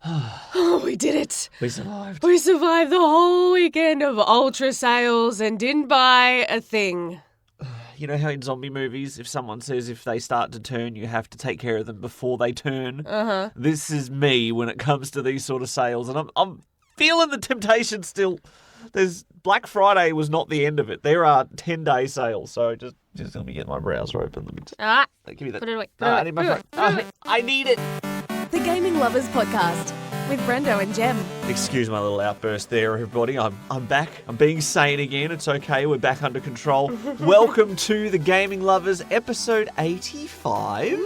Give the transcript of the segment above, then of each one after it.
Oh, we did it. We survived. We survived the whole weekend of ultra sales and didn't buy a thing. You know how in zombie movies, if someone says if they start to turn, you have to take care of them before they turn? Uh-huh. This is me when it comes to these sort of sales, and I'm feeling the temptation still. Black Friday was not the end of it. There are 10-day sales, so just let me get my browser open. Let me just give me that. Put it away. I need my phone. I need it. The Gaming Lovers Podcast with Brendo and Jem. Excuse my little outburst there, everybody. I'm back. I'm being sane again. It's okay. We're back under control. Welcome to The Gaming Lovers, episode 85.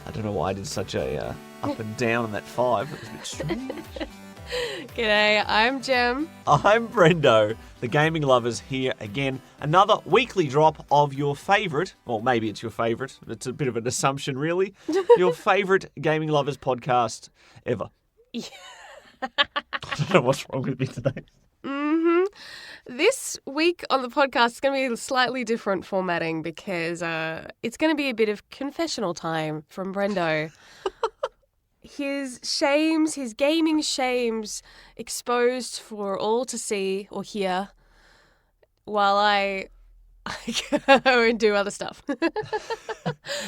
I don't know why I did such a up and down on that 5. It was a bit strange. G'day, I'm Jem. I'm Brendo. The Gaming Lovers here again. Another weekly drop of your favourite, well, maybe it's your favourite. It's a bit of an assumption, really. Your favourite Gaming Lovers podcast ever. Yeah. I don't know what's wrong with me today. This week on the podcast is going to be a slightly different formatting because it's going to be a bit of confessional time from Brendo. His shames, his gaming shames, exposed for all to see or hear while I go and do other stuff.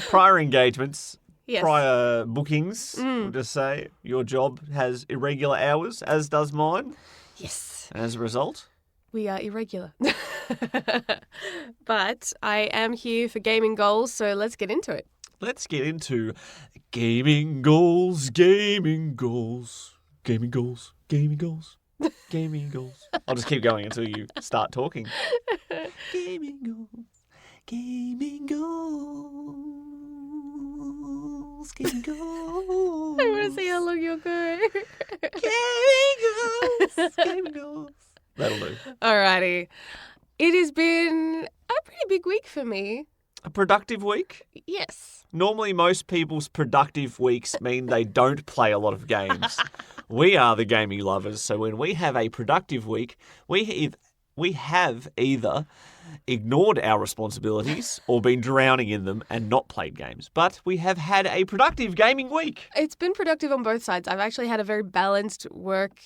Prior engagements, Yes. prior bookings, we'll just say your job has irregular hours, as does mine. Yes. And as a result, We are irregular. But I am here for gaming goals, so let's get into it. let's get into gaming goals, gaming goals, gaming goals, gaming goals, gaming goals. I'll just keep going until you start talking. Gaming goals, gaming goals, gaming goals. I want to see how long you'll go. Gaming goals, gaming goals. That'll do. Alrighty. It has been a pretty big week for me. A productive week? Yes. Normally, most people's productive weeks mean they don't play a lot of games. We are the gaming lovers, so when we have a productive week, we have either ignored our responsibilities or been drowning in them and not played games. But we have had a productive gaming week. It's been productive on both sides. I've actually had a very balanced work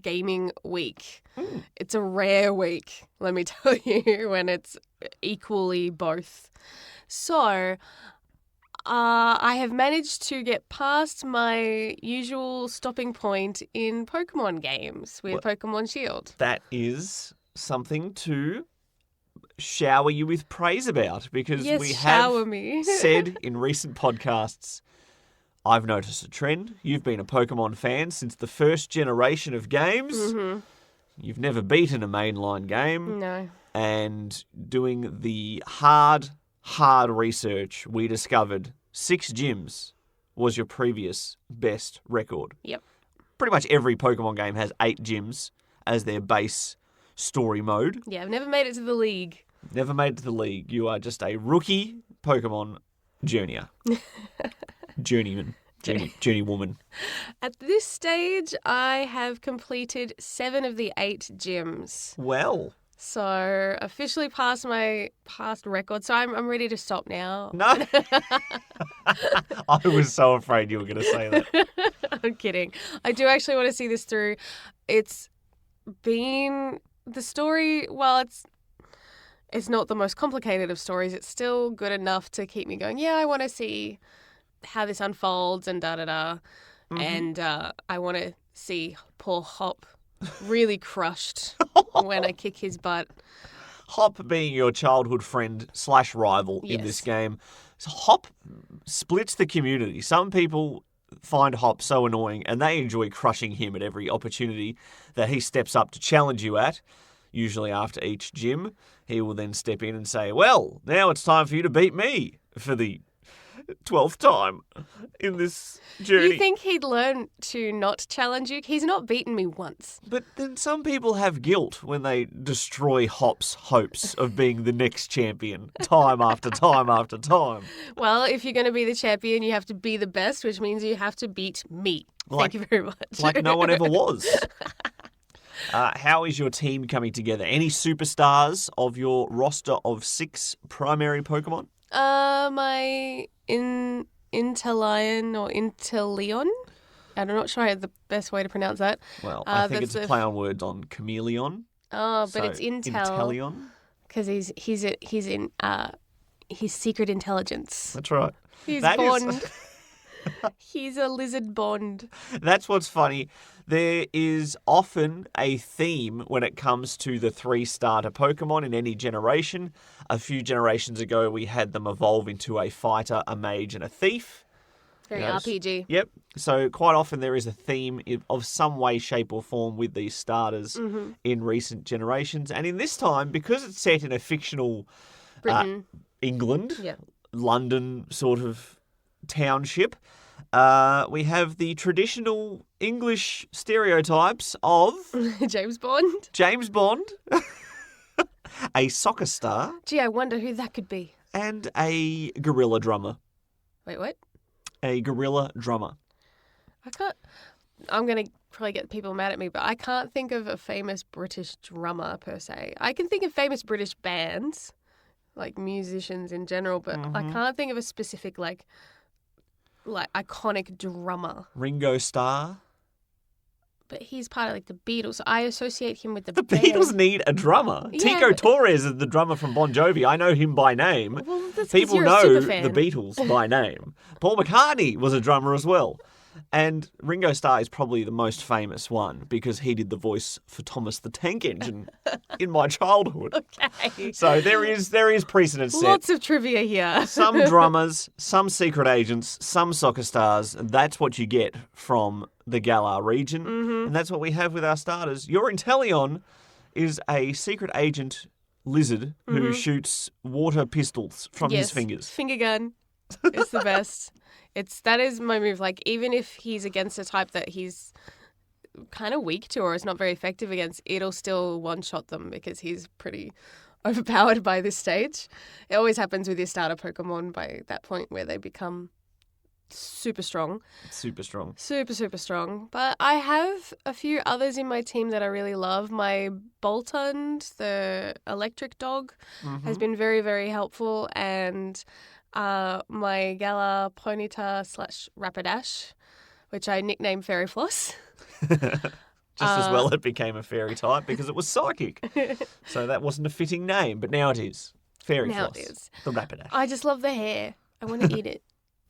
gaming week. It's a rare week, let me tell you, when it's equally both. So, I have managed to get past my usual stopping point in Pokemon games with Pokemon Shield. That is something to shower you with praise about because Yes, we shower have me. said in recent podcasts, I've noticed a trend. You've been a Pokemon fan since the first generation of games. Mm-hmm. You've never beaten a mainline game. No. And doing the hard research, we discovered 6 gyms was your previous best record. Yep. Pretty much every Pokemon game has 8 gyms as their base story mode. Yeah, I've never made it to the league. Never made it to the league. You are just a rookie Pokemon journeyer. Journeyman. Journeywoman. At this stage, I have completed 7 of the 8 gyms. Well. So, officially passed my past record. So, I'm ready to stop now. No. I was so afraid you were going to say that. I'm kidding. I do actually want to see this through. It's been the story, well, it's not the most complicated of stories. It's still good enough to keep me going, yeah, I want to see how this unfolds and da-da-da. Mm-hmm. And I want to see poor Hop really crushed when I kick his butt. Hop being your childhood friend / rival in this game. So Hop splits the community. Some people find Hop so annoying and they enjoy crushing him at every opportunity that he steps up to challenge you at. Usually after each gym, he will then step in and say, well, now it's time for you to beat me for the 12th time in this journey. You think he'd learn to not challenge you? He's not beaten me once. But then some people have guilt when they destroy Hop's hopes of being the next champion time after time after time. Well, if you're going to be the champion, you have to be the best, which means you have to beat me. Thank you very much. Like no one ever was. How is your team coming together? Any superstars of your roster of 6 primary Pokemon? My Inteleon or Inteleon I'm not sure the best way to pronounce that. Well, I think it's a play on words on chameleon. Oh, but it's intel. Intellion. Because he's secret intelligence. That's right. He's Bond. He's a lizard Bond. That's what's funny. There is often a theme when it comes to the 3 starter Pokemon in any generation. A few generations ago, we had them evolve into a fighter, a mage, and a thief. Very RPG. Yep. So quite often there is a theme of some way, shape, or form with these starters in recent generations. And in this time, because it's set in a fictional Britain, England, London sort of township, we have the traditional English stereotypes of James Bond. James Bond, a soccer star. Gee, I wonder who that could be. And a gorilla drummer. Wait, what? A gorilla drummer. I'm going to probably get people mad at me, but I can't think of a famous British drummer per se. I can think of famous British bands, like musicians in general, but I can't think of a specific like iconic drummer. Ringo Starr. But he's part of like the Beatles. I associate him with the band. Beatles need a drummer. Yeah, Tico Torres is the drummer from Bon Jovi. I know him by name. Well, that's people know the Beatles by name. Paul McCartney was a drummer as well. And Ringo Starr is probably the most famous one because he did the voice for Thomas the Tank Engine in my childhood. Okay. So there is precedent set. Lots of trivia here. Some drummers, some secret agents, some soccer stars. And that's what you get from the Galar region. And that's what we have with our starters. Your Inteleon is a secret agent lizard who shoots water pistols from his fingers. Finger gun. It's the best. That is my move. Like, even if he's against a type that he's kind of weak to or is not very effective against, it'll still one-shot them because he's pretty overpowered by this stage. It always happens with your starter Pokemon by that point where they become super strong. Super strong. Super, super strong. But I have a few others in my team that I really love. My Boltund, the electric dog, has been very, very helpful. And my Galar Ponyta / Rapidash, which I nicknamed Fairy Floss. Just as well it became a fairy type because it was psychic. So that wasn't a fitting name, but now it is. Fairy Floss. Now it is. The Rapidash. I just love the hair. I want to eat it.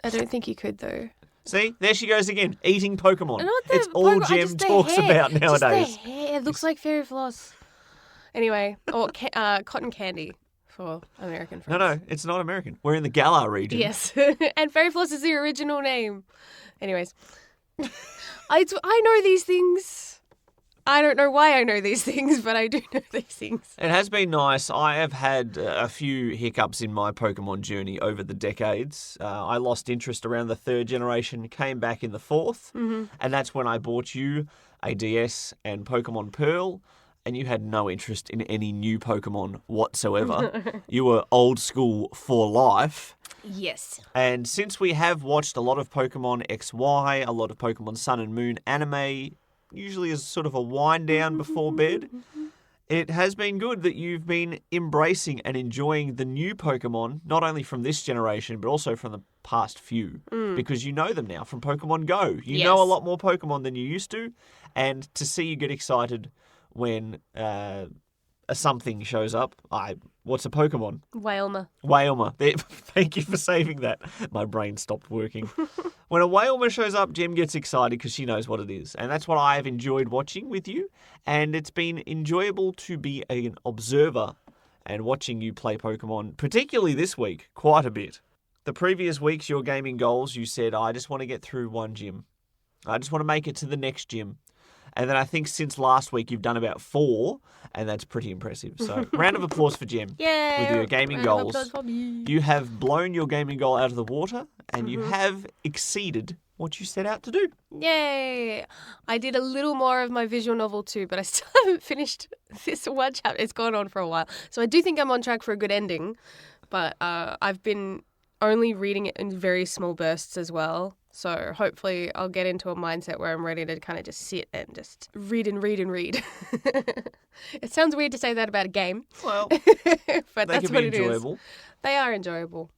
I don't think you could, though. See, there she goes again, eating Pokemon. It's all Gem talks about nowadays. Just the hair. It looks like Fairy Floss. Anyway, or cotton candy. For American friends. No, it's not American. We're in the Galar region. Yes. And Fairy Floss is the original name. Anyways. I know these things. I don't know why I know these things, but I do know these things. It has been nice. I have had a few hiccups in my Pokemon journey over the decades. I lost interest around the 3rd generation, came back in the 4th, and that's when I bought you a DS and Pokemon Pearl. And you had no interest in any new Pokemon whatsoever. You were old school for life. Yes. And since we have watched a lot of Pokemon XY, a lot of Pokemon Sun and Moon anime, usually as sort of a wind down before bed, it has been good that you've been embracing and enjoying the new Pokemon, not only from this generation, but also from the past few, because you know them now from Pokemon Go. You know a lot more Pokemon than you used to, and to see you get excited when a something shows up. What's a Pokemon? Wailmer. Thank you for saving that. My brain stopped working. When a Wailmer shows up, Jem gets excited because she knows what it is. And that's what I have enjoyed watching with you. And it's been enjoyable to be an observer and watching you play Pokemon, particularly this week, quite a bit. The previous weeks, your gaming goals, you said, I just want to get through one gym. I just want to make it to the next gym. And then I think since last week you've done about 4, and that's pretty impressive. So round of applause for Jem. Yay! With your gaming goals. You have blown your gaming goal out of the water, and you have exceeded what you set out to do. Yay! I did a little more of my visual novel too, but I still haven't finished this one chapter. It's gone on for a while. So I do think I'm on track for a good ending, but I've been only reading it in very small bursts as well. So hopefully I'll get into a mindset where I'm ready to kind of just sit and just read and read and read. It sounds weird to say that about a game. Well, but they that's can what be it enjoyable. is. They are enjoyable.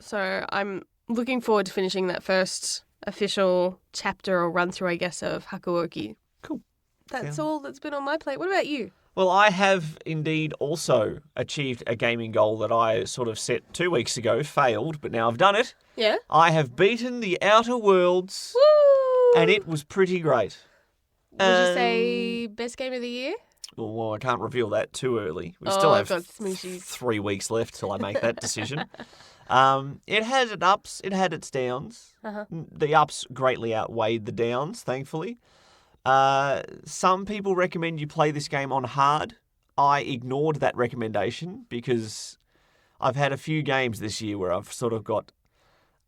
So I'm looking forward to finishing that first official chapter or run through, I guess, of Hakuoki. Cool. That's all that's been on my plate. What about you? Well, I have indeed also achieved a gaming goal that I sort of set 2 weeks ago, failed, but now I've done it. Yeah? I have beaten the Outer Worlds, Woo! and it was pretty great. Would you say best game of the year? Well, I can't reveal that too early. We Oh, still have God, smooshies. 3 weeks left till I make that decision. It had its ups, it had its downs. Uh-huh. The ups greatly outweighed the downs, thankfully. Some people recommend you play this game on hard. I ignored that recommendation because I've had a few games this year where I've sort of got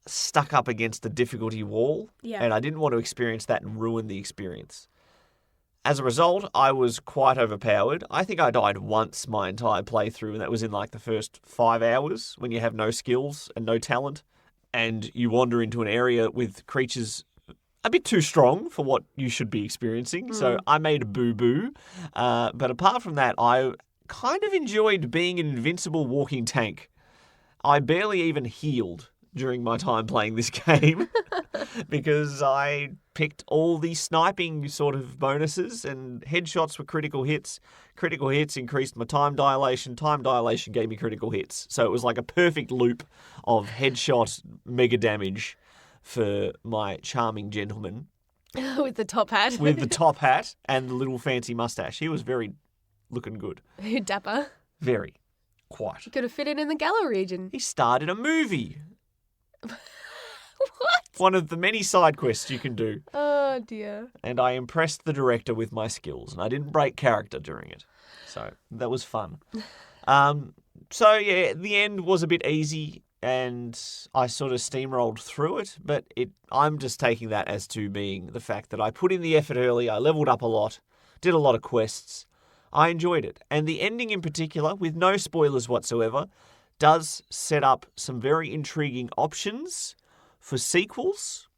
stuck up against the difficulty wall, and I didn't want to experience that and ruin the experience. As a result, I was quite overpowered. I think I died once my entire playthrough, and that was in like the first 5 hours when you have no skills and no talent, and you wander into an area with creatures a bit too strong for what you should be experiencing. So I made a boo-boo. But apart from that, I kind of enjoyed being an invincible walking tank. I barely even healed during my time playing this game because I picked all the sniping sort of bonuses, and headshots were critical hits. Critical hits increased my time dilation. Time dilation gave me critical hits. So it was like a perfect loop of headshot mega damage for my charming gentleman. With the top hat. With the top hat and the little fancy mustache. He was very looking good. Dapper. Very. Quite. Could have fit in the Gallo region. He starred in a movie. What? One of the many side quests you can do. Oh, dear. And I impressed the director with my skills, and I didn't break character during it. So that was fun. The end was a bit easy, and I sort of steamrolled through it, but I'm just taking that as to being the fact that I put in the effort early, I leveled up a lot, did a lot of quests. I enjoyed it. And the ending in particular, with no spoilers whatsoever, does set up some very intriguing options for sequels.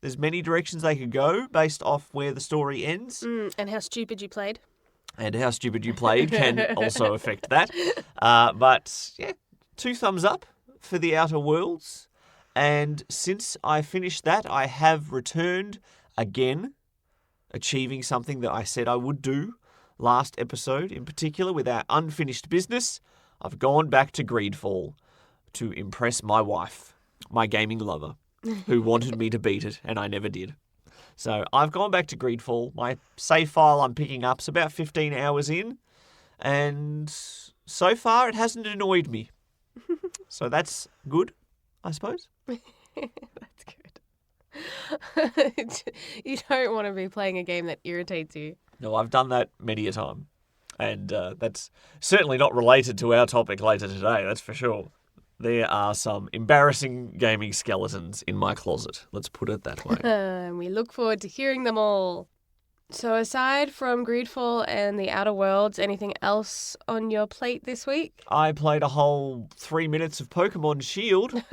There's many directions they could go based off where the story ends. And how stupid you played. And how stupid you played can also affect that. But, 2 thumbs up for the Outer Worlds. And since I finished that, I have returned again, achieving something that I said I would do last episode, in particular with our unfinished business. I've gone back to Greedfall to impress my wife, my gaming lover, who wanted me to beat it, and I never did. So I've gone back to Greedfall. My save file I'm picking up's about 15 hours in, and so far it hasn't annoyed me. So that's good, I suppose. That's good. You don't want to be playing a game that irritates you. No, I've done that many a time. And that's certainly not related to our topic later today, that's for sure. There are some embarrassing gaming skeletons in my closet. Let's put it that way. And we look forward to hearing them all. So aside from Greedfall and the Outer Worlds, anything else on your plate this week? I played a whole 3 minutes of Pokemon Shield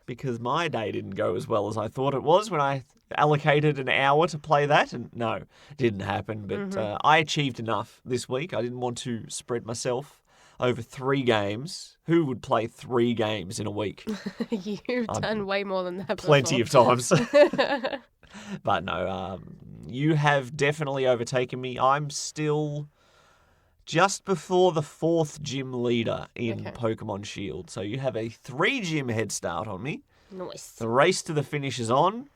because my day didn't go as well as I thought it was when I allocated an hour to play that. And no, it didn't happen. But I achieved enough this week. I didn't want to spread myself over 3 games. Who would play 3 games in a week? You've done way more than that Plenty before. of times. But no, you have definitely overtaken me. I'm still just before the 4th gym leader in Pokemon Shield. So you have a 3 gym head start on me. Nice. The race to the finish is on.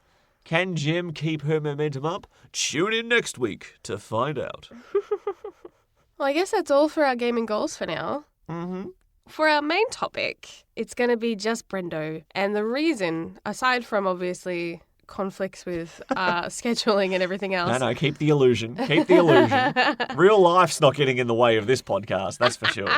Can Gem keep her momentum up? Tune in next week to find out. Well, I guess that's all for our gaming goals for now. Mm-hmm. For our main topic, it's going to be just Brendo. And the reason, aside from obviously conflicts with scheduling and everything else. No, keep the illusion. Keep the illusion. Real life's not getting in the way of this podcast, that's for sure.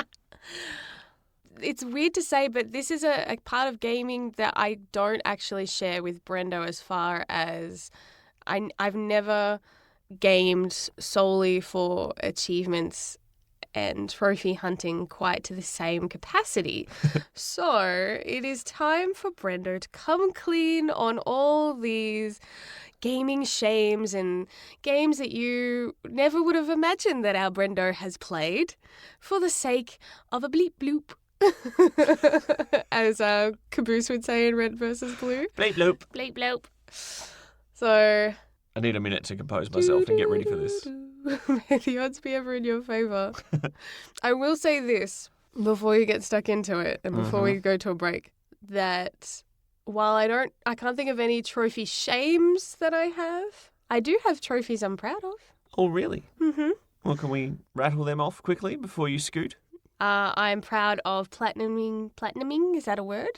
It's weird to say, but this is a part of gaming that I don't actually share with Brendo as far as I've never gamed solely for achievements and trophy hunting quite to the same capacity. So it is time for Brendo to come clean on all these gaming shames and games that you never would have imagined that our Brendo has played for the sake of a bleep bloop. As Caboose would say in Red vs. Blue. Bleep bloop. Bleep bloop. So I need a minute to compose myself and get ready for this. May the odds be ever in your favour. I will say this before you get stuck into it and before we go to a break, that while I can't think of any trophy shames that I have, I do have trophies I'm proud of. Oh, really? Mm-hmm. Well, can we rattle them off quickly before you scoot? I'm proud of platinuming, is that a word?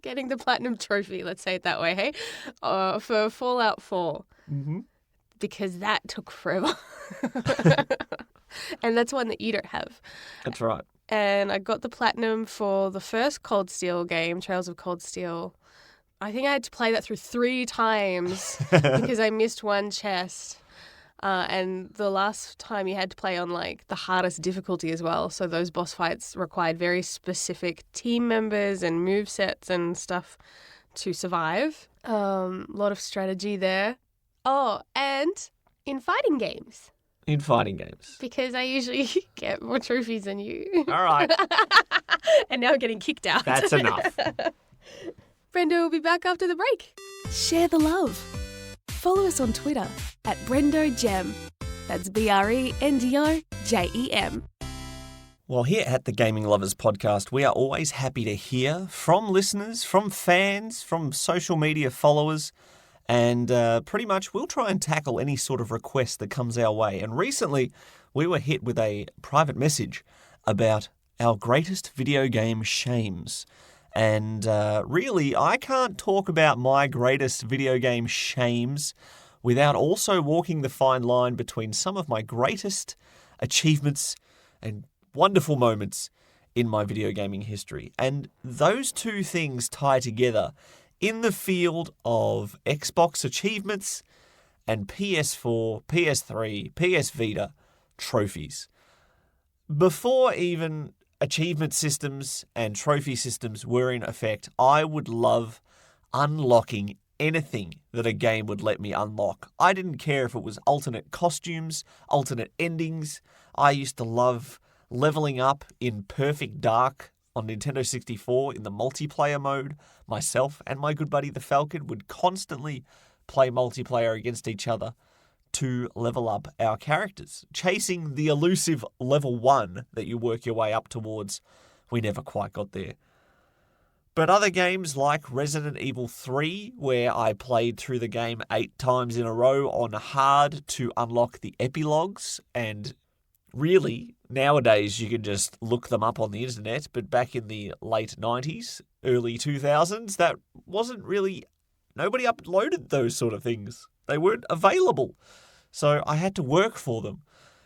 Getting the platinum trophy, let's say it that way, hey? For Fallout 4. Mm-hmm. Because that took forever. And that's one that you don't have. That's right. And I got the platinum for the first Cold Steel game, Trails of Cold Steel. I think I had to play that through 3 times because I missed one chest. And the last time you had to play on like the hardest difficulty as well. So those boss fights required very specific team members and move sets and stuff to survive. A lot of strategy there. Oh, and in fighting games. In fighting games. Because I usually get more trophies than you. All right. And now I'm getting kicked out. That's enough. Brendo will be back after the break. Share the love. Follow us on Twitter at BrendoGem. That's BrendoJem. Well, here at the Gaming Lovers Podcast, we are always happy to hear from listeners, from fans, from social media followers, and pretty much we'll try and tackle any sort of request that comes our way. And recently, we were hit with a private message about our greatest video game shames. And really, I can't talk about my greatest video game shames without also walking the fine line between some of my greatest achievements and wonderful moments in my video gaming history. And those two things tie together in the field of Xbox achievements and PS4, PS3, PS Vita trophies. Before even achievement systems and trophy systems were in effect, I would love unlocking anything that a game would let me unlock. I didn't care if it was alternate costumes, alternate endings. I used to love leveling up in Perfect Dark on Nintendo 64 in the multiplayer mode. Myself and my good buddy the Falcon would constantly play multiplayer against each other to level up our characters, chasing the elusive level 1 that you work your way up towards. We never quite got there. But other games like Resident Evil 3, where I played through the game 8 times in a row on hard to unlock the epilogues, and really, nowadays you can just look them up on the internet, but back in the late 90s, early 2000s, that wasn't really, nobody uploaded those sort of things. They weren't available. So I had to work for them.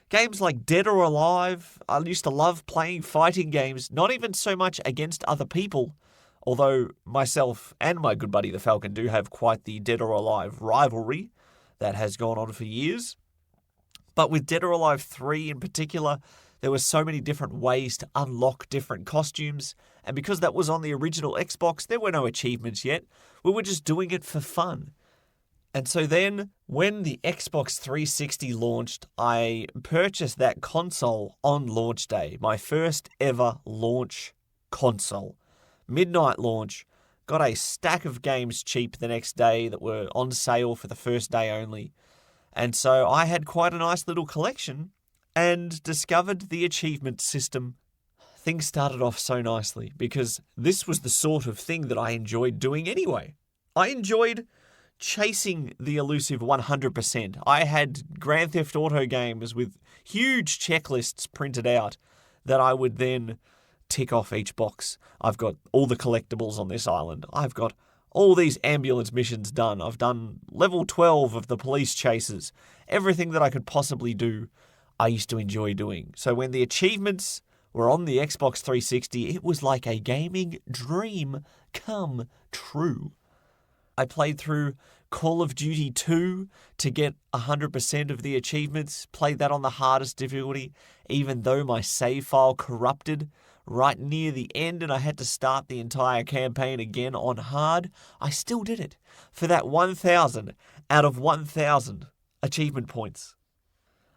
Games like Dead or Alive, I used to love playing fighting games, not even so much against other people, although myself and my good buddy the Falcon do have quite the Dead or Alive rivalry that has gone on for years. But with Dead or Alive 3 in particular, there were so many different ways to unlock different costumes, and because that was on the original Xbox, there were no achievements yet. We were just doing it for fun. And so then, when the Xbox 360 launched, I purchased that console on launch day. My first ever launch console. Midnight launch. Got a stack of games cheap the next day that were on sale for the first day only. And so I had quite a nice little collection and discovered the achievement system. Things started off so nicely because this was the sort of thing that I enjoyed doing anyway. I enjoyed chasing the elusive 100%. I had Grand Theft Auto games with huge checklists printed out that I would then tick off each box. I've got all the collectibles on this island. I've got all these ambulance missions done. I've done level 12 of the police chases. Everything that I could possibly do, I used to enjoy doing. So when the achievements were on the Xbox 360, it was like a gaming dream come true. I played through Call of Duty 2 to get 100% of the achievements, played that on the hardest difficulty, even though my save file corrupted right near the end and I had to start the entire campaign again on hard. I still did it for that 1,000 out of 1,000 achievement points.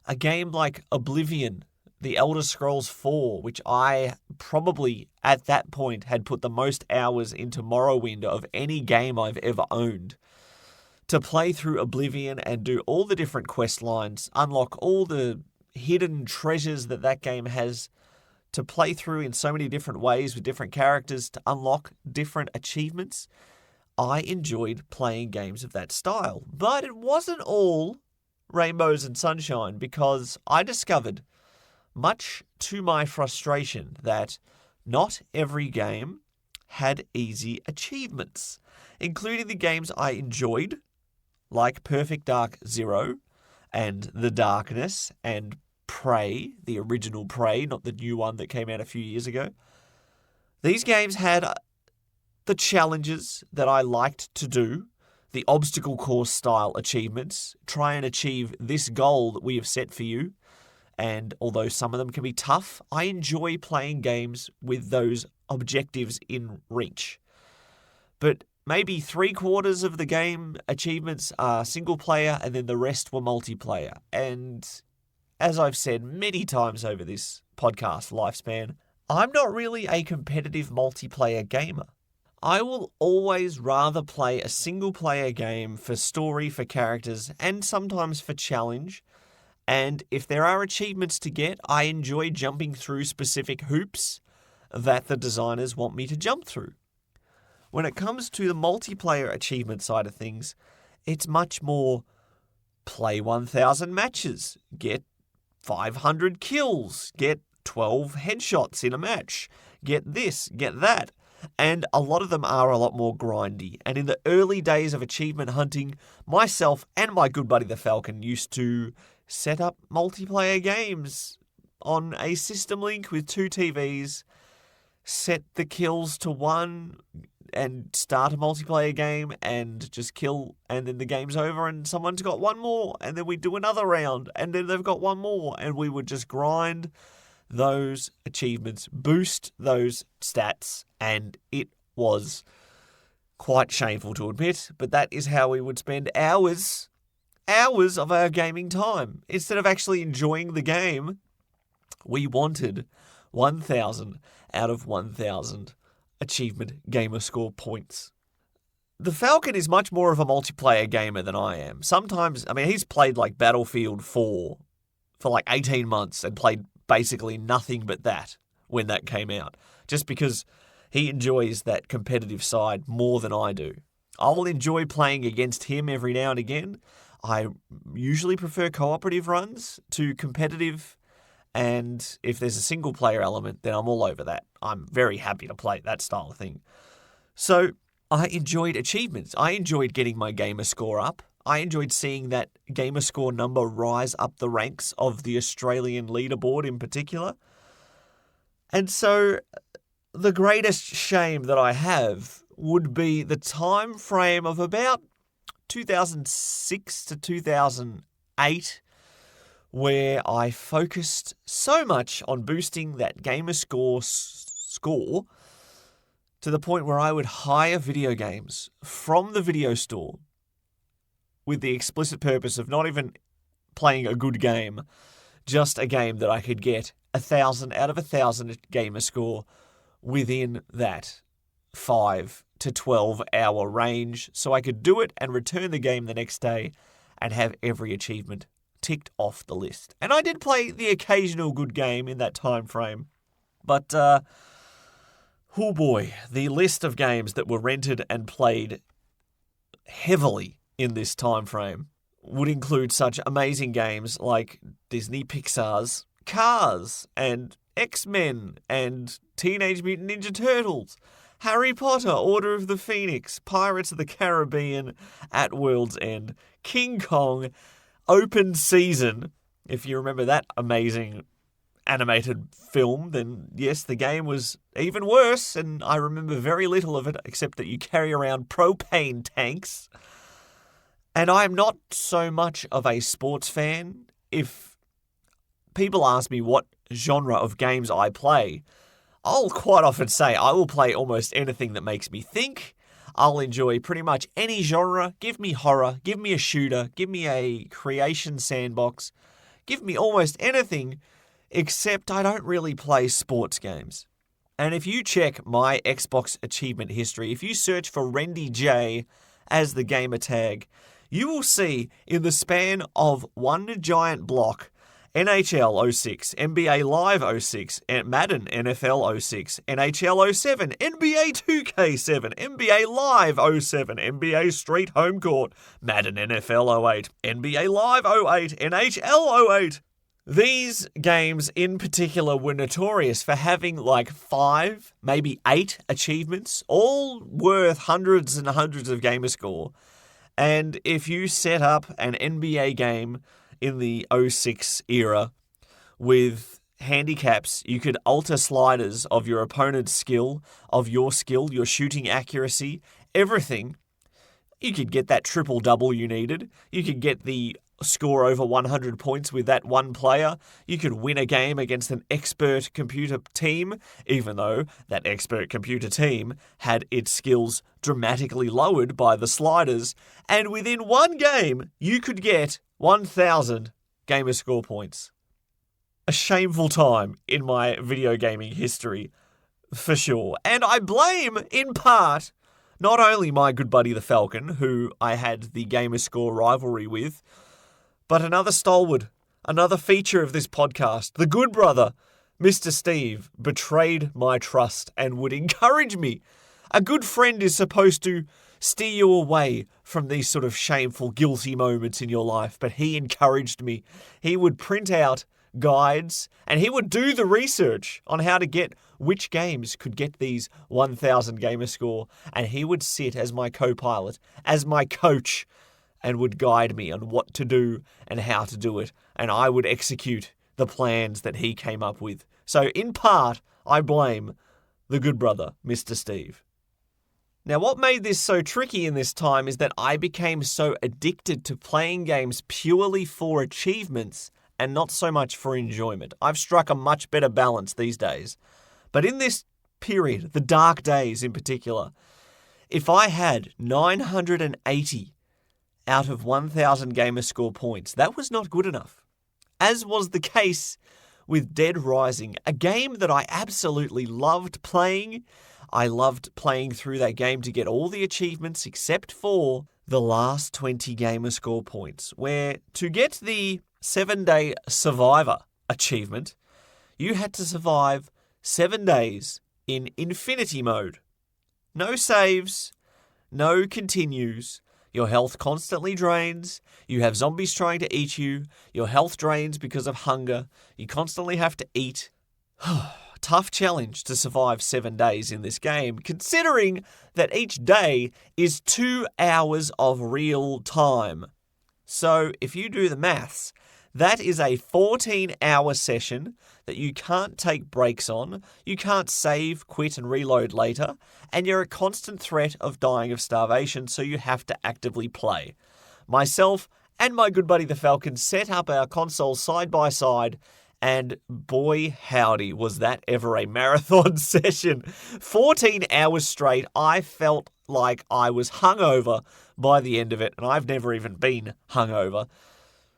A game like Oblivion The Elder Scrolls 4, which I probably at that point had put the most hours into Morrowind of any game I've ever owned. To play through Oblivion and do all the different quest lines, unlock all the hidden treasures that game has to play through in so many different ways with different characters to unlock different achievements. I enjoyed playing games of that style. But it wasn't all rainbows and sunshine, because I discovered, much to my frustration, that not every game had easy achievements, including the games I enjoyed, like Perfect Dark Zero and The Darkness and Prey, the original Prey, not the new one that came out a few years ago. These games had the challenges that I liked to do, the obstacle course style achievements, try and achieve this goal that we have set for you. And although some of them can be tough, I enjoy playing games with those objectives in reach. But maybe 3/4 of the game achievements are single player and then the rest were multiplayer. And as I've said many times over this podcast lifespan, I'm not really a competitive multiplayer gamer. I will always rather play a single player game for story, for characters, and sometimes for challenge. And if there are achievements to get, I enjoy jumping through specific hoops that the designers want me to jump through. When it comes to the multiplayer achievement side of things, it's much more play 1,000 matches, get 500 kills, get 12 headshots in a match, get this, get that. And a lot of them are a lot more grindy. And in the early days of achievement hunting, myself and my good buddy the Falcon used to set up multiplayer games on a system link with 2 TVs, set the kills to 1 and start a multiplayer game and just kill, and then the game's over and someone's got 1 more, and then we do another round and then they've got 1 more, and we would just grind those achievements, boost those stats, and it was quite shameful to admit, but that is how we would spend hours of our gaming time. Instead of actually enjoying the game, we wanted 1,000 out of 1,000 achievement gamer score points. The Falcon is much more of a multiplayer gamer than I am. Sometimes, he's played like Battlefield 4 for like 18 months and played basically nothing but that when that came out, just because he enjoys that competitive side more than I do. I'll enjoy playing against him every now and again. I usually prefer cooperative runs to competitive, and if there's a single player element, then I'm all over that. I'm very happy to play that style of thing. So I enjoyed achievements. I enjoyed getting my gamer score up. I enjoyed seeing that gamer score number rise up the ranks of the Australian leaderboard in particular. And so the greatest shame that I have would be the time frame of about 2006 to 2008, where I focused so much on boosting that gamer score to the point where I would hire video games from the video store with the explicit purpose of not even playing a good game, just a game that I could get 1,000 out of 1,000 gamer score within that 5 to 12 hour range, so I could do it and return the game the next day and have every achievement ticked off the list. And I did play the occasional good game in that time frame, but oh boy, the list of games that were rented and played heavily in this time frame would include such amazing games like Disney Pixar's Cars and X-Men and Teenage Mutant Ninja Turtles, Harry Potter, Order of the Phoenix, Pirates of the Caribbean, At World's End, King Kong, Open Season. If you remember that amazing animated film, then yes, the game was even worse, and I remember very little of it except that you carry around propane tanks. And I'm not so much of a sports fan. If people ask me what genre of games I play, I'll quite often say I will play almost anything that makes me think. I'll enjoy pretty much any genre. Give me horror, give me a shooter, give me a creation sandbox, give me almost anything except I don't really play sports games. And if you check my Xbox achievement history, if you search for Rendy J as the gamer tag, you will see in the span of one giant block NHL 06, NBA Live 06, Madden NFL 06, NHL 07, NBA 2K7, NBA Live 07, NBA Street Home Court, Madden NFL 08, NBA Live 08, NHL 08. These games in particular were notorious for having like 5, maybe 8 achievements, all worth hundreds and hundreds of gamer score. And if you set up an NBA game in the 06 era with handicaps, you could alter sliders of your opponent's skill, of your skill, your shooting accuracy, everything. You could get that triple-double you needed. You could get the score over 100 points with that one player. You could win a game against an expert computer team, even though that expert computer team had its skills dramatically lowered by the sliders. And within one game, you could get 1,000 gamer score points. A shameful time in my video gaming history, for sure. And I blame, in part, not only my good buddy the Falcon, who I had the gamer score rivalry with, but another stalwart, another feature of this podcast, the good brother, Mr. Steve, betrayed my trust and would encourage me. A good friend is supposed to steer you away from these sort of shameful, guilty moments in your life, but he encouraged me. He would print out guides and he would do the research on how to get which games could get these 1,000 gamer score, and he would sit as my co-pilot, as my coach, and would guide me on what to do and how to do it, and I would execute the plans that he came up with. So in part, I blame the good brother, Mr. Steve. Now, what made this so tricky in this time is that I became so addicted to playing games purely for achievements and not so much for enjoyment. I've struck a much better balance these days. But in this period, the dark days in particular, if I had 980 out of 1,000 gamer score points, that was not good enough. As was the case with Dead Rising, a game that I absolutely loved playing. I loved playing through that game to get all the achievements except for the last 20 gamer score points, where to get the 7-day survivor achievement, you had to survive 7 days in infinity mode. No saves, no continues. Your health constantly drains. You have zombies trying to eat you. Your health drains because of hunger. You constantly have to eat. Tough challenge to survive 7 days in this game, considering that each day is 2 hours of real time. So if you do the maths, that is a 14-hour session that you can't take breaks on, you can't save, quit and reload later, and you're a constant threat of dying of starvation, so you have to actively play. Myself and my good buddy the Falcon set up our consoles side by side, and boy howdy was that ever a marathon session. 14 hours straight, I felt like I was hungover by the end of it, and I've never even been hungover.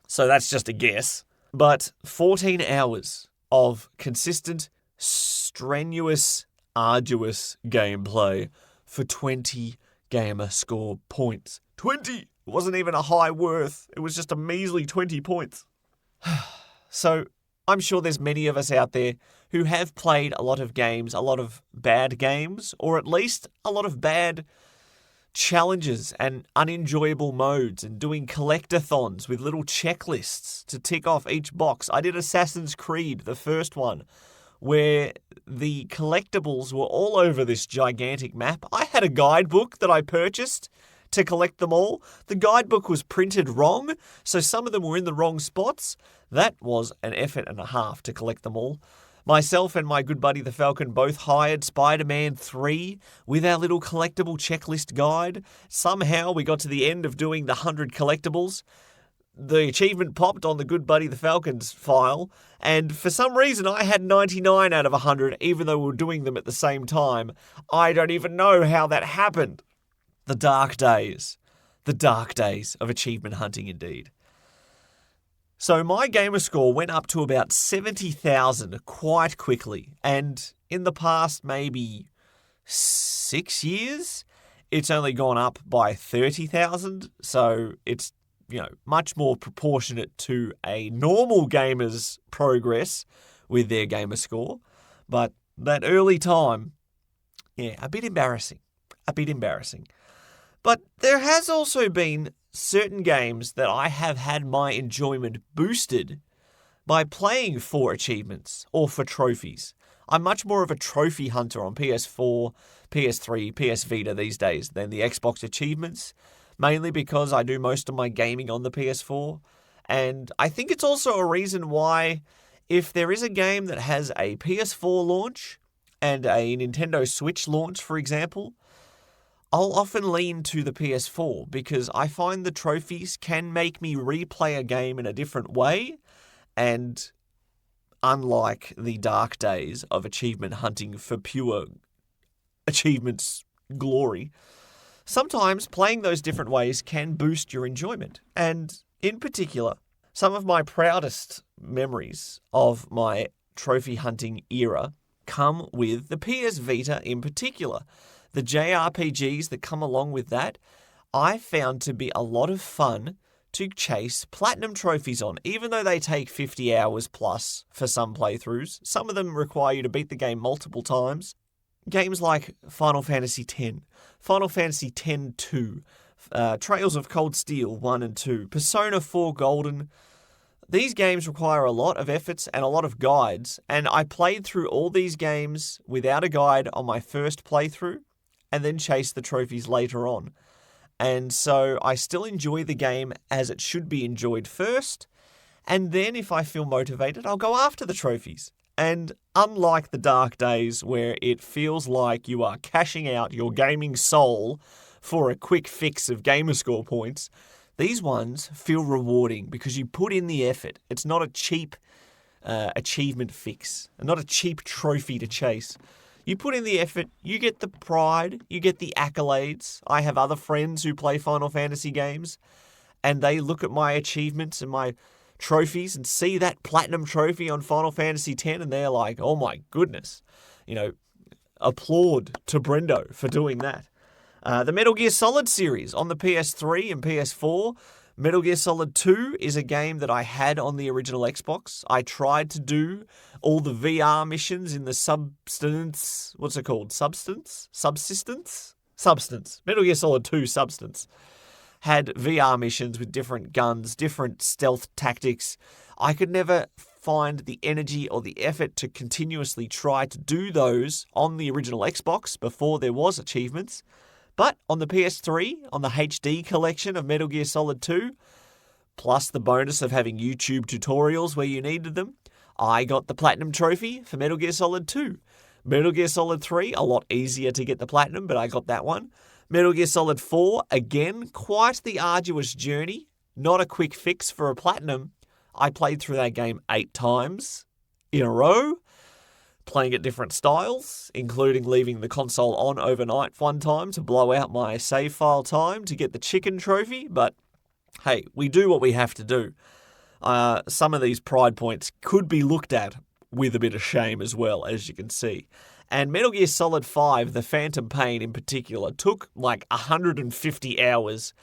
So that's just a guess. But 14 hours of consistent, strenuous, arduous gameplay for 20 gamer score points. 20! It wasn't even a high worth. It was just a measly 20 points. So I'm sure there's many of us out there who have played a lot of games, a lot of bad games, or at least a lot of bad challenges and unenjoyable modes, and doing collectathons with little checklists to tick off each box. I did Assassin's Creed, the first one, where the collectibles were all over this gigantic map. I had a guidebook that I purchased to collect them all. The guidebook was printed wrong, so some of them were in the wrong spots. That was an effort and a half to collect them all. Myself and my good buddy the Falcon both hired Spider-Man 3 with our little collectible checklist guide. Somehow we got to the end of doing the 100 collectibles. The achievement popped on the good buddy the Falcon's file, and for some reason I had 99 out of 100, even though we were doing them at the same time. I don't even know how that happened. The dark days of achievement hunting indeed. So my gamer score went up to about 70,000 quite quickly. And in the past maybe 6 years, it's only gone up by 30,000. So it's, much more proportionate to a normal gamer's progress with their gamer score. But that early time, a bit embarrassing. But there has also been certain games that I have had my enjoyment boosted by playing for achievements or for trophies. I'm much more of a trophy hunter on PS4, PS3, PS Vita these days than the Xbox achievements, mainly because I do most of my gaming on the PS4. And I think it's also a reason why, if there is a game that has a PS4 launch and a Nintendo Switch launch, for example, I'll often lean to the PS4 because I find the trophies can make me replay a game in a different way, and unlike the dark days of achievement hunting for pure achievements glory, sometimes playing those different ways can boost your enjoyment. And in particular, some of my proudest memories of my trophy hunting era come with the PS Vita in particular. The JRPGs that come along with that, I found to be a lot of fun to chase platinum trophies on, even though they take 50 hours plus for some playthroughs. Some of them require you to beat the game multiple times. Games like Final Fantasy X, Final Fantasy X-2, Trails of Cold Steel 1 and 2, Persona 4 Golden. These games require a lot of efforts and a lot of guides, and I played through all these games without a guide on my first playthrough, and then chase the trophies later on. And so I still enjoy the game as it should be enjoyed first, and then if I feel motivated, I'll go after the trophies. And unlike the dark days where it feels like you are cashing out your gaming soul for a quick fix of gamer score points, these ones feel rewarding because you put in the effort. It's not a cheap achievement fix, not a cheap trophy to chase. You put in the effort, you get the pride, you get the accolades. I have other friends who play Final Fantasy games, and they look at my achievements and my trophies and see that platinum trophy on Final Fantasy X, and they're like, oh my goodness. Applaud to Brendo for doing that. The Metal Gear Solid series on the PS3 and PS4. Metal Gear Solid 2 is a game that I had on the original Xbox. I tried to do all the VR missions in the Substance. Metal Gear Solid 2 Substance had VR missions with different guns, different stealth tactics. I could never find the energy or the effort to continuously try to do those on the original Xbox before there was achievements. But on the PS3, on the HD collection of Metal Gear Solid 2, plus the bonus of having YouTube tutorials where you needed them, I got the Platinum Trophy for Metal Gear Solid 2. Metal Gear Solid 3, a lot easier to get the Platinum, but I got that one. Metal Gear Solid 4, again, quite the arduous journey. Not a quick fix for a Platinum. I played through that game 8 times in a row, playing at different styles, including leaving the console on overnight one time to blow out my save file time to get the chicken trophy. But hey, we do what we have to do. Some of these pride points could be looked at with a bit of shame as well, as you can see. And Metal Gear Solid 5, The Phantom Pain in particular, took like 150 hours.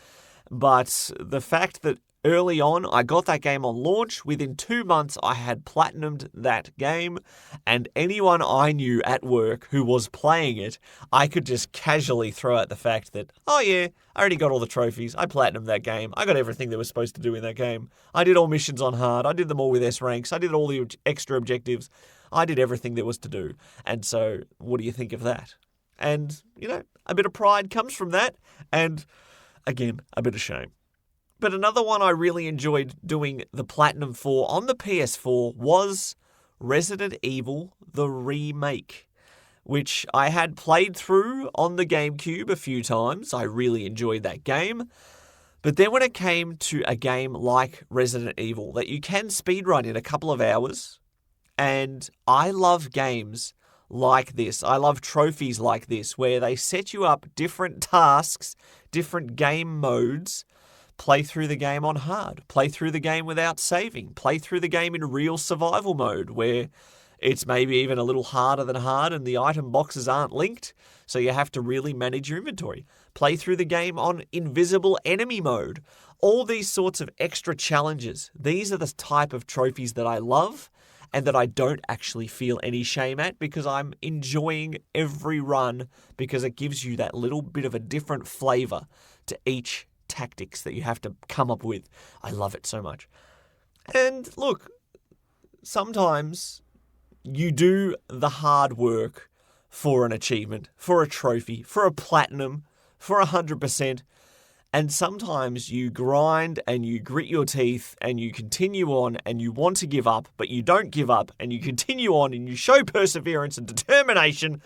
But the fact that early on, I got that game on launch. Within 2 months, I had platinumed that game, and anyone I knew at work who was playing it, I could just casually throw out the fact that, oh yeah, I already got all the trophies. I platinumed that game. I got everything there was supposed to do in that game. I did all missions on hard. I did them all with S ranks. I did all the extra objectives. I did everything there was to do. And so, what do you think of that? And, a bit of pride comes from that, and again, a bit of shame. But another one I really enjoyed doing the Platinum for on the PS4 was Resident Evil the Remake, which I had played through on the GameCube a few times. I really enjoyed that game. But then when it came to a game like Resident Evil that you can speedrun in a couple of hours, and I love games like this. I love trophies like this where they set you up different tasks, different game modes, play through the game on hard, play through the game without saving, play through the game in real survival mode where it's maybe even a little harder than hard and the item boxes aren't linked, so you have to really manage your inventory. Play through the game on invisible enemy mode. All these sorts of extra challenges. These are the type of trophies that I love and that I don't actually feel any shame at because I'm enjoying every run because it gives you that little bit of a different flavor to each tactics that you have to come up with. I love it so much. And look, sometimes you do the hard work for an achievement, for a trophy, for a platinum, for 100%. And sometimes you grind and you grit your teeth and you continue on and you want to give up, but you don't give up and you continue on and you show perseverance and determination.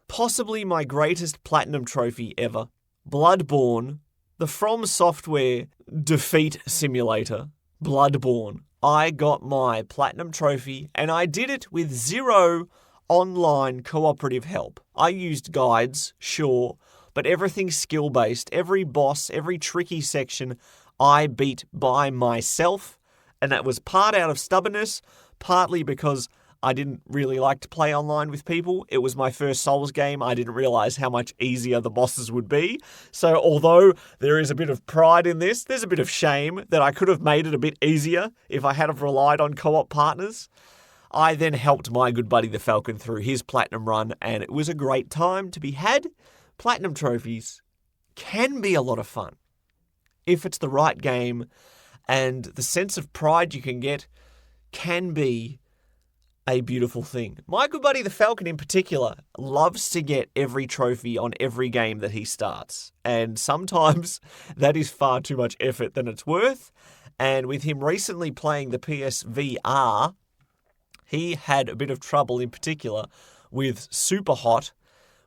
Possibly my greatest platinum trophy ever, Bloodborne, the From Software defeat simulator, Bloodborne. I got my platinum trophy and I did it with 0 online cooperative help. I used guides, sure, but everything's skill-based. Every boss, every tricky section, I beat by myself. And that was part out of stubbornness, partly because I didn't really like to play online with people. It was my first Souls game. I didn't realize how much easier the bosses would be. So although there is a bit of pride in this, there's a bit of shame that I could have made it a bit easier if I had have relied on co-op partners. I then helped my good buddy the Falcon through his platinum run, and it was a great time to be had. Platinum trophies can be a lot of fun if it's the right game, and the sense of pride you can get can be a beautiful thing. My good buddy the Falcon in particular loves to get every trophy on every game that he starts, and sometimes that is far too much effort than it's worth. And with him recently playing the PSVR, he had a bit of trouble in particular with Super Hot,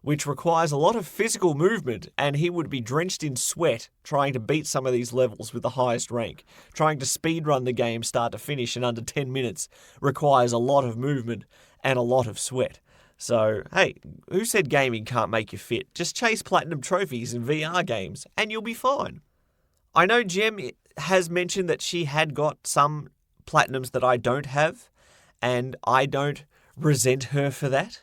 which requires a lot of physical movement, and he would be drenched in sweat trying to beat some of these levels with the highest rank. Trying to speedrun the game start to finish in under 10 minutes requires a lot of movement and a lot of sweat. So, hey, who said gaming can't make you fit? Just chase platinum trophies in VR games and you'll be fine. I know Jem has mentioned that she had got some platinums that I don't have, and I don't resent her for that.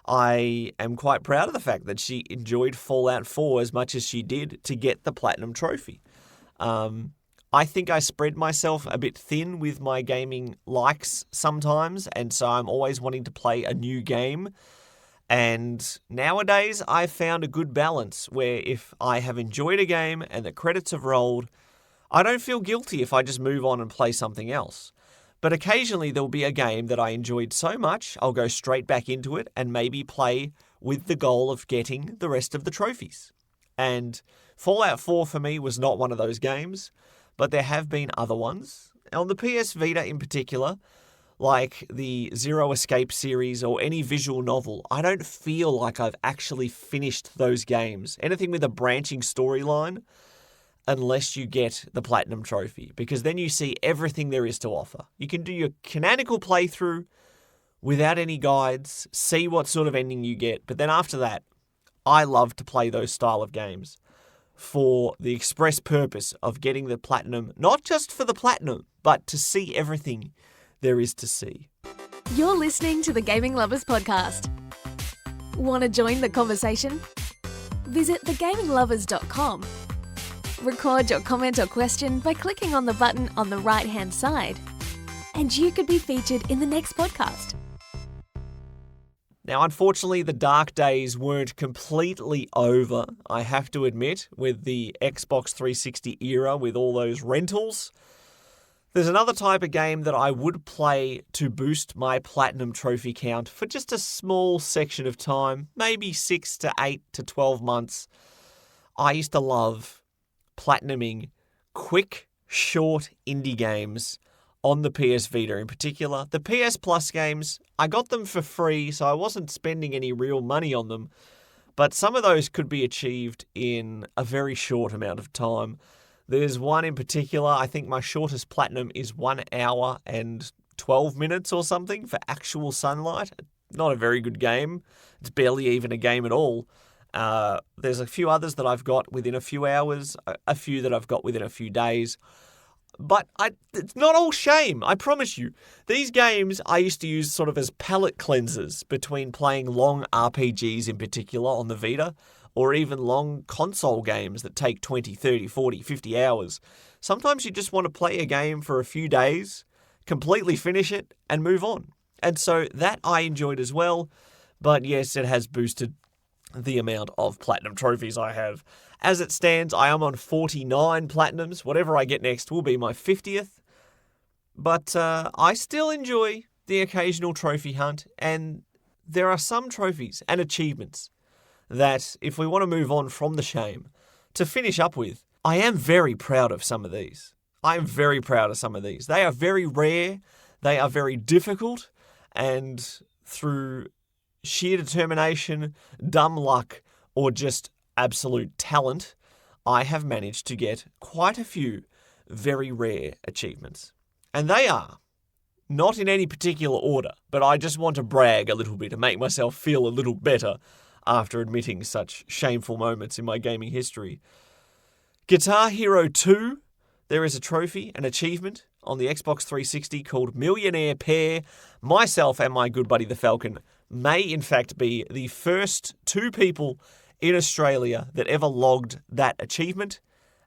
I am quite proud of the fact that she enjoyed Fallout 4 as much as she did to get the platinum trophy. I think I spread myself a bit thin with my gaming likes sometimes, and so I'm always wanting to play a new game. And nowadays, I've found a good balance where if I have enjoyed a game and the credits have rolled, I don't feel guilty if I just move on and play something else. But occasionally there'll be a game that I enjoyed so much, I'll go straight back into it and maybe play with the goal of getting the rest of the trophies. And Fallout 4 for me was not one of those games, but there have been other ones. On the PS Vita in particular, like the Zero Escape series or any visual novel, I don't feel like I've actually finished those games. Anything with a branching storyline, unless you get the platinum trophy, because then you see everything there is to offer. You can do your canonical playthrough without any guides, see what sort of ending you get, but then after that, I love to play those style of games for the express purpose of getting the platinum, not just for the platinum, but to see everything there is to see. You're listening to the Gaming Lovers Podcast. Want to join the conversation? Visit thegaminglovers.com. Record your comment or question by clicking on the button on the right-hand side, and you could be featured in the next podcast. Now, unfortunately, the dark days weren't completely over, I have to admit, with the Xbox 360 era with all those rentals. There's another type of game that I would play to boost my platinum trophy count for just a small section of time, maybe 6 to 8 to 12 months. I used to love platinuming quick, short indie games on the PS Vita in particular. The PS Plus games, I got them for free, so I wasn't spending any real money on them, but some of those could be achieved in a very short amount of time. There's one in particular, I think my shortest platinum is 1 hour and 12 minutes or something for Actual Sunlight. Not a very good game. It's barely even a game at all. There's a few others that I've got within a few hours, a few that I've got within a few days. But it's not all shame, I promise you. These games I used to use sort of as palate cleansers between playing long RPGs in particular on the Vita, or even long console games that take 20, 30, 40, 50 hours. Sometimes you just want to play a game for a few days, completely finish it, and move on. And so that I enjoyed as well. But yes, it has boosted the amount of platinum trophies I have. As it stands, I am on 49 platinums. Whatever I get next will be my 50th. But I still enjoy the occasional trophy hunt, and there are some trophies and achievements that, if we want to move on from the shame, to finish up with, I am very proud of some of these. I am very proud of some of these. They are very rare, they are very difficult, and through sheer determination, dumb luck, or just absolute talent, I have managed to get quite a few very rare achievements. And they are, not in any particular order, but I just want to brag a little bit and make myself feel a little better after admitting such shameful moments in my gaming history. Guitar Hero 2, there is a trophy, an achievement on the Xbox 360 called Millionaire Pair. Myself and my good buddy the Falcon may in fact be the first two people in Australia that ever logged that achievement,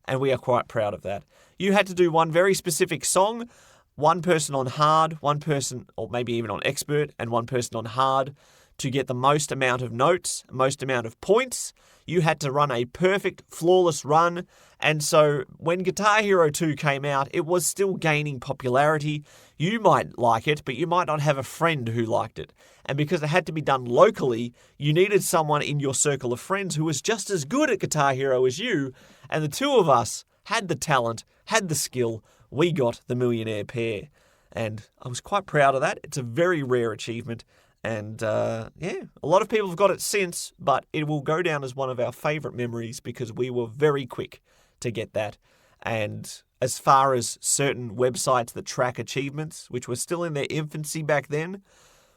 and we are quite proud of that. You had to do one very specific song, one person on hard, one person, or maybe even on expert, and one person on hard, to get the most amount of notes, most amount of points. You had to run a perfect, flawless run. And so when Guitar Hero 2 came out, it was still gaining popularity. You might like it, but you might not have a friend who liked it. And because it had to be done locally, you needed someone in your circle of friends who was just as good at Guitar Hero as you. And the two of us had the talent, had the skill. We got the Millionaire Pair. And I was quite proud of that. It's a very rare achievement. And a lot of people have got it since, but it will go down as one of our favourite memories because we were very quick to get that. And as far as certain websites that track achievements, which were still in their infancy back then,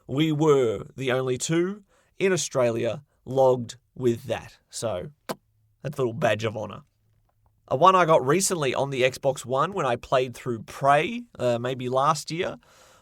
we were the only two in Australia logged with that. So that's a little badge of honour. A one I got recently on the Xbox One when I played through Prey, maybe last year,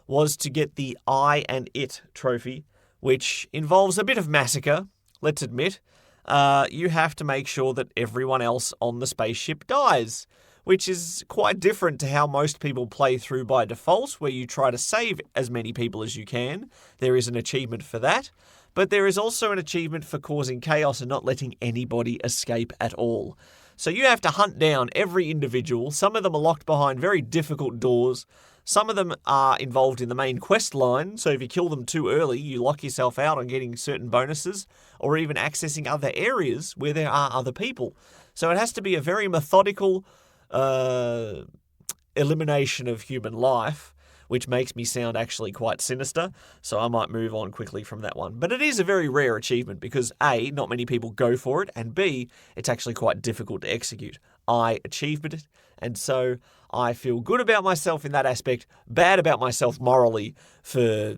was to get the I and It trophy, which involves a bit of massacre, let's admit. You have to make sure that everyone else on the spaceship dies, which is quite different to how most people play through by default, where you try to save as many people as you can. There is an achievement for that, but there is also an achievement for causing chaos and not letting anybody escape at all. So you have to hunt down every individual. Some of them are locked behind very difficult doors. Some of them are involved in the main quest line, so if you kill them too early, you lock yourself out on getting certain bonuses, or even accessing other areas where there are other people. So it has to be a very methodical elimination of human life, which makes me sound actually quite sinister, so I might move on quickly from that one. But it is a very rare achievement because A, not many people go for it, and B, it's actually quite difficult to execute. I achieved it, and so I feel good about myself in that aspect, bad about myself morally for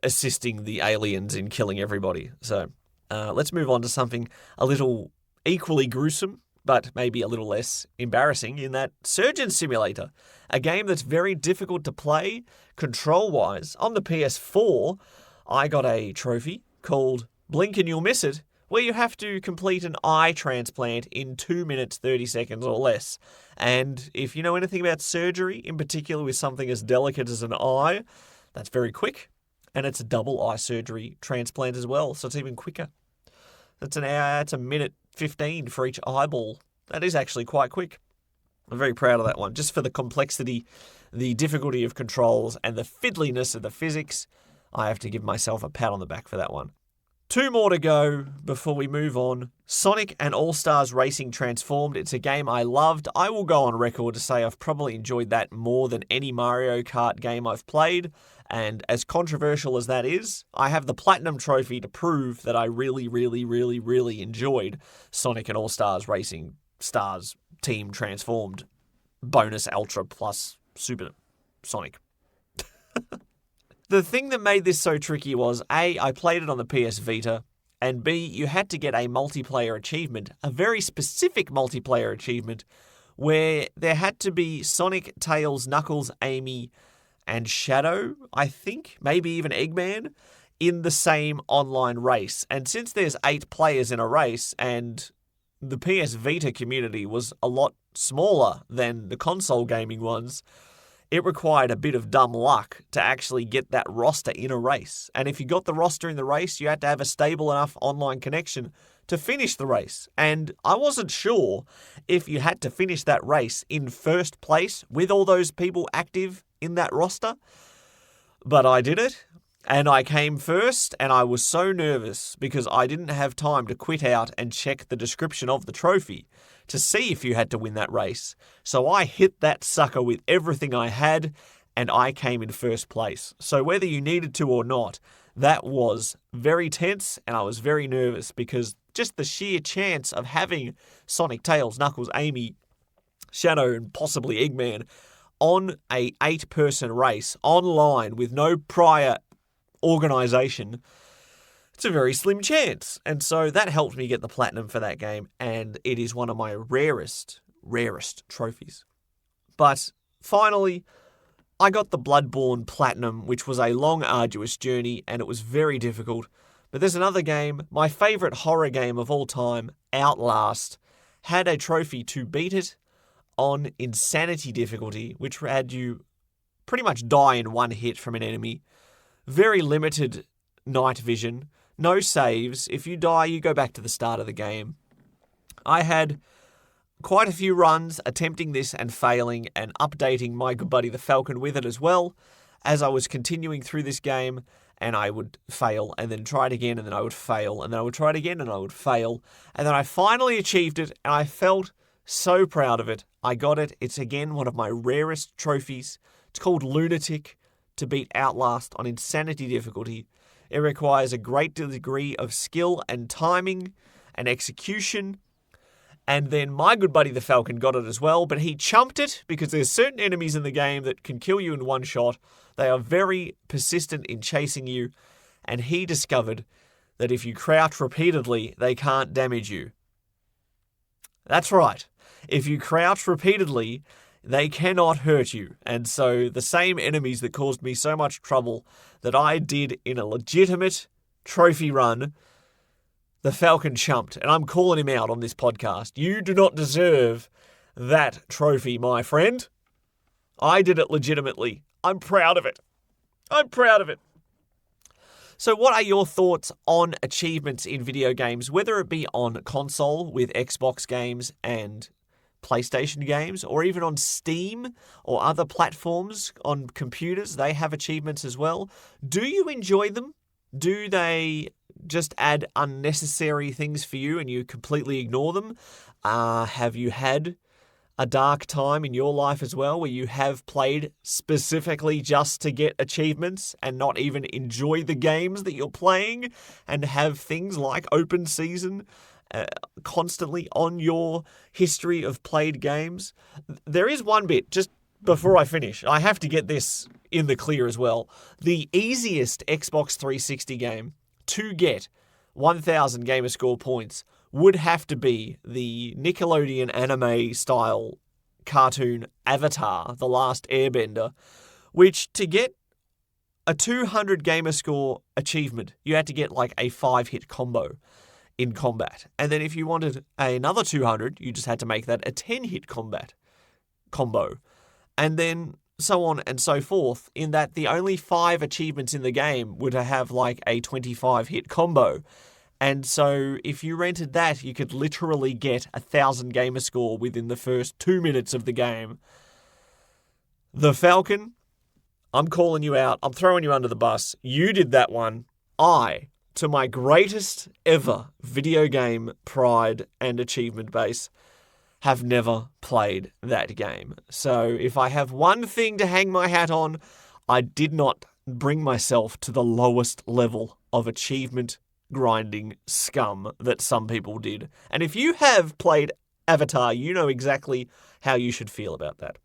assisting the aliens in killing everybody. So let's move on to something a little equally gruesome, but maybe a little less embarrassing, in that Surgeon Simulator, a game that's very difficult to play control-wise. On the PS4, I got a trophy called Blink and You'll Miss It, where you have to complete an eye transplant in 2 minutes, 30 seconds or less. And if you know anything about surgery, in particular with something as delicate as an eye, that's very quick. And it's a double eye surgery transplant as well, so it's even quicker. That's an hour, it's a minute 15 for each eyeball. That is actually quite quick. I'm very proud of that one. Just for the complexity, the difficulty of controls, and the fiddliness of the physics, I have to give myself a pat on the back for that one. 2 more to go before we move on. Sonic and All-Stars Racing Transformed. It's a game I loved. I will go on record to say I've probably enjoyed that more than any Mario Kart game I've played. And as controversial as that is, I have the Platinum Trophy to prove that I really, really, really, really enjoyed Sonic and All-Stars Racing Stars Team Transformed Bonus Ultra Plus Super Sonic. The thing that made this so tricky was, A, I played it on the PS Vita, And B, you had to get a multiplayer achievement, a very specific multiplayer achievement, where there had to be Sonic, Tails, Knuckles, Amy, and Shadow, I think, maybe even Eggman, in the same online race. And since there's 8 players in a race, and the PS Vita community was a lot smaller than the console gaming ones, it required a bit of dumb luck to actually get that roster in a race. And if you got the roster in the race, you had to have a stable enough online connection to finish the race. And I wasn't sure if you had to finish that race in first place with all those people active in that roster. But I did it, and I came first, and I was so nervous because I didn't have time to quit out and check the description of the trophy to see if you had to win that race. So I hit that sucker with everything I had, and I came in first place. So whether you needed to or not, that was very tense, and I was very nervous because just the sheer chance of having Sonic, Tails, Knuckles, Amy, Shadow, and possibly Eggman on a 8-person race online with no prior organisation, it's a very slim chance. And so that helped me get the platinum for that game, and it is one of my rarest trophies. But finally, I got the Bloodborne platinum, which was a long, arduous journey, and it was very difficult. But there's another game, my favourite horror game of all time, Outlast, had a trophy to beat it on insanity difficulty, which had you pretty much die in one hit from an enemy. Very limited night vision, no saves. If you die, you go back to the start of the game. I had quite a few runs attempting this and failing, and updating my good buddy the Falcon with it as well as I was continuing through this game, and I would fail and then try it again, and then I would fail, and then I would try it again and I would fail, and then I finally achieved it, and I felt so proud of it. I got it. It's again one of my rarest trophies. It's called Lunatic, to beat Outlast on insanity difficulty. It requires a great degree of skill and timing and execution. And then my good buddy the Falcon got it as well, but he chumped it because there's certain enemies in the game that can kill you in one shot. They are very persistent in chasing you, and he discovered that if you crouch repeatedly, they can't damage you. That's right. If you crouch repeatedly, they cannot hurt you. And so the same enemies that caused me so much trouble that I did in a legitimate trophy run, the Falcon chumped. And I'm calling him out on this podcast. You do not deserve that trophy, my friend. I did it legitimately. I'm proud of it. I'm proud of it. So what are your thoughts on achievements in video games, whether it be on console with Xbox games and PlayStation games, or even on Steam or other platforms on computers? They have achievements as well. Do you enjoy them? Do they just add unnecessary things for you and you completely ignore them? Have you had a dark time in your life as well where you have played specifically just to get achievements and not even enjoy the games that you're playing, and have things like open season constantly on your history of played games? There is one bit, just before I finish, I have to get this in the clear as well. The easiest Xbox 360 game to get 1,000 gamerscore points would have to be the Nickelodeon anime style cartoon Avatar, The Last Airbender, which to get a 200 gamerscore achievement, you had to get like a 5-hit combo in combat. And then if you wanted another 200, you just had to make that a 10-hit combo. And then so on and so forth, in that the only 5 achievements in the game would have like a 25-hit combo. And so if you rented that, you could literally get 1,000 gamerscore within the first 2 minutes of the game. The Falcon, I'm calling you out. I'm throwing you under the bus. You did that one. To my greatest ever video game pride and achievement base, have never played that game. So if I have one thing to hang my hat on, I did not bring myself to the lowest level of achievement grinding scum that some people did. And if you have played Avatar, you know exactly how you should feel about that.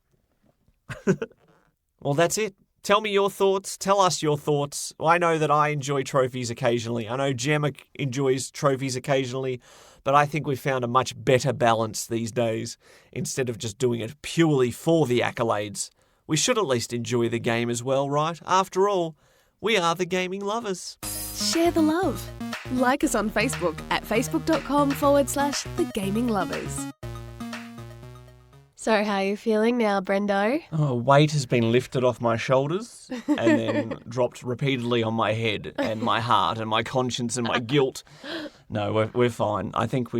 Well, that's it. Tell me your thoughts. Tell us your thoughts. I know that I enjoy trophies occasionally. I know Gemma enjoys trophies occasionally, but I think we've found a much better balance these days. Instead of just doing it purely for the accolades, we should at least enjoy the game as well, right? After all, we are the gaming lovers. Share the love. Like us on Facebook at facebook.com/The Gaming Lovers. So how are you feeling now, Brendo? Oh, weight has been lifted off my shoulders and then dropped repeatedly on my head and my heart and my conscience and my guilt. No, we're fine. I think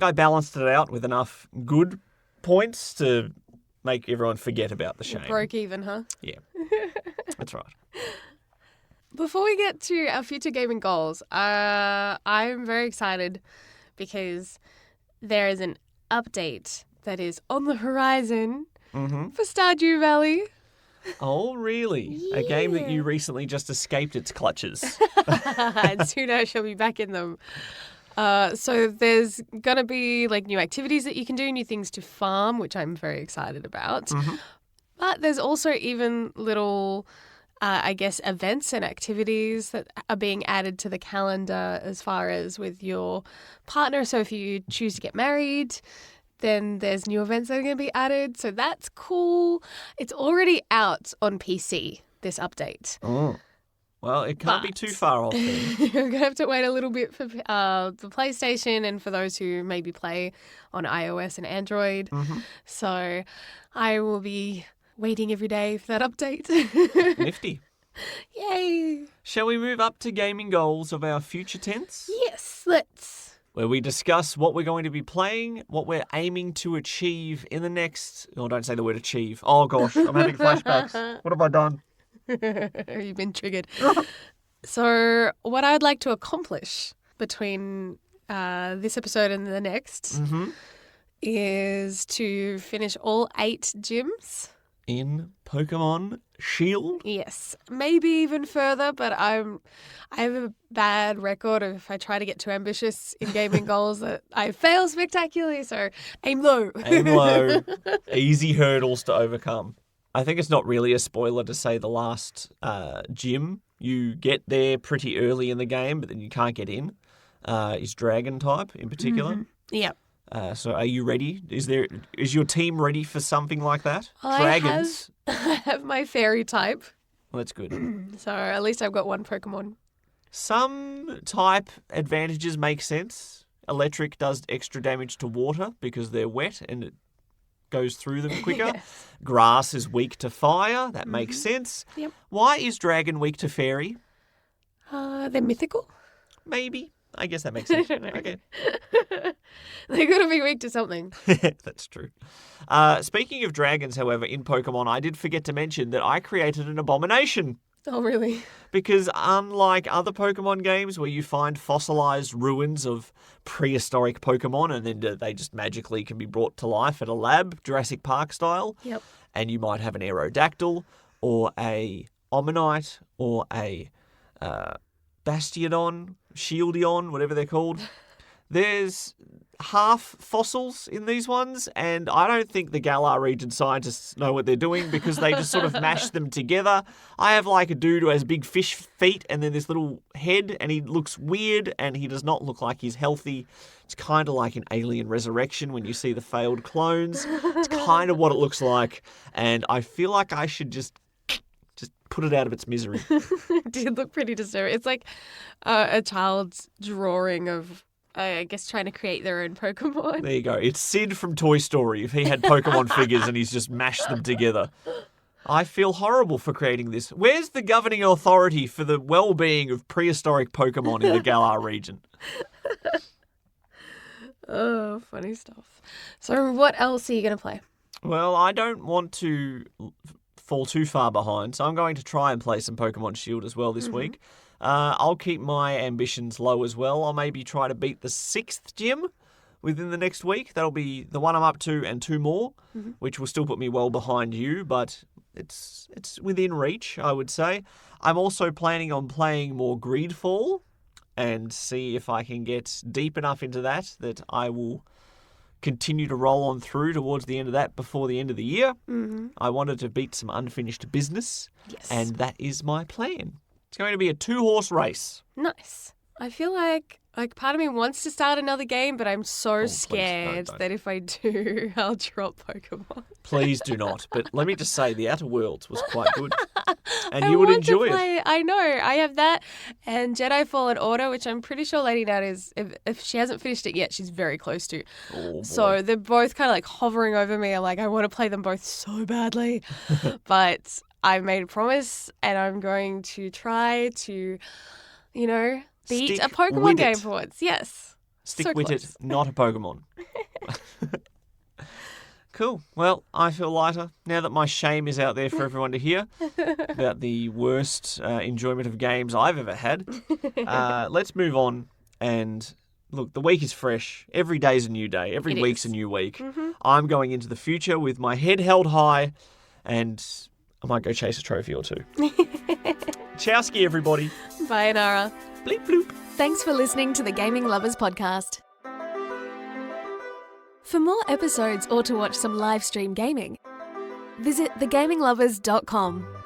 I balanced it out with enough good points to make everyone forget about the shame. Broke even, huh? Yeah, that's right. Before we get to our future gaming goals, I'm very excited because there is an update that is on the horizon for Stardew Valley. Oh, really? Yeah. A game that you recently just escaped its clutches. And soon I shall be back in them. So there's going to be like new activities that you can do, new things to farm, which I'm very excited about. But there's also even little, I guess, events and activities that are being added to the calendar as far as with your partner. So if you choose to get married, then there's new events that are going to be added. So that's cool. It's already out on PC, this update. Oh. Well, it can't be too far off then. You're going to have to wait a little bit for the PlayStation and for those who maybe play on iOS and Android. So I will be waiting every day for that update. Nifty. Yay. Shall we move up to gaming goals of our future tense? Yes, let's. Where we discuss what we're going to be playing, what we're aiming to achieve in the next... Oh, don't say the word achieve. Oh, gosh, I'm having flashbacks. What have I done? You've been triggered. So what I would like to accomplish between this episode and the next is to finish all 8 gyms. In Pokemon Shield? Yes, maybe even further, but I have a bad record of if I try to get too ambitious in gaming goals that I fail spectacularly, so aim low. Aim low. Easy hurdles to overcome. I think it's not really a spoiler to say the last gym you get there pretty early in the game, but then you can't get in, is Dragon type in particular. Yep. So are you ready? Is your team ready for something like that? Dragons? I have my fairy type. Well, that's good. So at least I've got one Pokemon. Some type advantages make sense. Electric does extra damage to water because they're wet and it goes through them quicker. Yes. Grass is weak to fire. That makes sense. Yep. Why is Dragon weak to Fairy? They're mythical. Maybe. I guess that makes sense. I don't know. Okay. They're going to be weak to something. That's true. Speaking of dragons, however, in Pokemon, I did forget to mention that I created an abomination. Oh, really? Because unlike other Pokemon games where you find fossilized ruins of prehistoric Pokemon and then they just magically can be brought to life at a lab, Jurassic Park style, Yep. and you might have an Aerodactyl or a Omanyte or a Bastiodon, Shieldon, whatever they're called. There's half fossils in these ones, and I don't think the Galar region scientists know what they're doing because they just sort of mash them together. I have like a dude who has big fish feet and then this little head, and he looks weird, and he does not look like he's healthy. It's kind of like an Alien Resurrection when you see the failed clones. It's kind of what it looks like, and I feel like I should just put it out of its misery. It did look pretty disturbing. It's like a child's drawing of, I guess, trying to create their own Pokemon. There you go. It's Sid from Toy Story if he had Pokemon figures and he's just mashed them together. I feel horrible for creating this. Where's the governing authority for the well-being of prehistoric Pokemon in the Galar region? Oh, funny stuff. So what else are you going to play? Well, I don't want to fall too far behind, so I'm going to try and play some Pokemon Shield as well this week. I'll keep my ambitions low as well. I'll maybe try to beat the 6th gym within the next week. That'll be the one I'm up to and 2 more, which will still put me well behind you, but it's within reach, I would say. I'm also planning on playing more Greedfall and see if I can get deep enough into that I will continue to roll on through towards the end of that before the end of the year. Mm-hmm. I wanted to beat some unfinished business, Yes. and that is my plan. It's going to be a 2-horse race. Nice. I feel like part of me wants to start another game, but I'm so please, scared don't. that if I do, I'll drop Pokemon. Please do not. But let me just say, the Outer Worlds was quite good, and I you would want to enjoy play, it. I know. I have that and Jedi Fallen Order, which I'm pretty sure Lady Dad is, if she hasn't finished it yet, she's very close to. Oh, boy. So they're both kind of like hovering over me. I'm like, I want to play them both so badly. But I made a promise and I'm going to try to, beat Stick a Pokemon with game it. for once. Yes. Stick So with close. it, not a Pokemon. Cool. Well, I feel lighter now that my shame is out there for everyone to hear about the worst enjoyment of games I've ever had. Let's move on. And look, the week is fresh. Every day's a new day. Every It week's is. a new week. Mm-hmm. I'm going into the future with my head held high, and I might go chase a trophy or two. Chowski, everybody. Bye, Nara. Bleep bloop. Thanks for listening to the Gaming Lovers podcast. For more episodes or to watch some live stream gaming, visit thegaminglovers.com.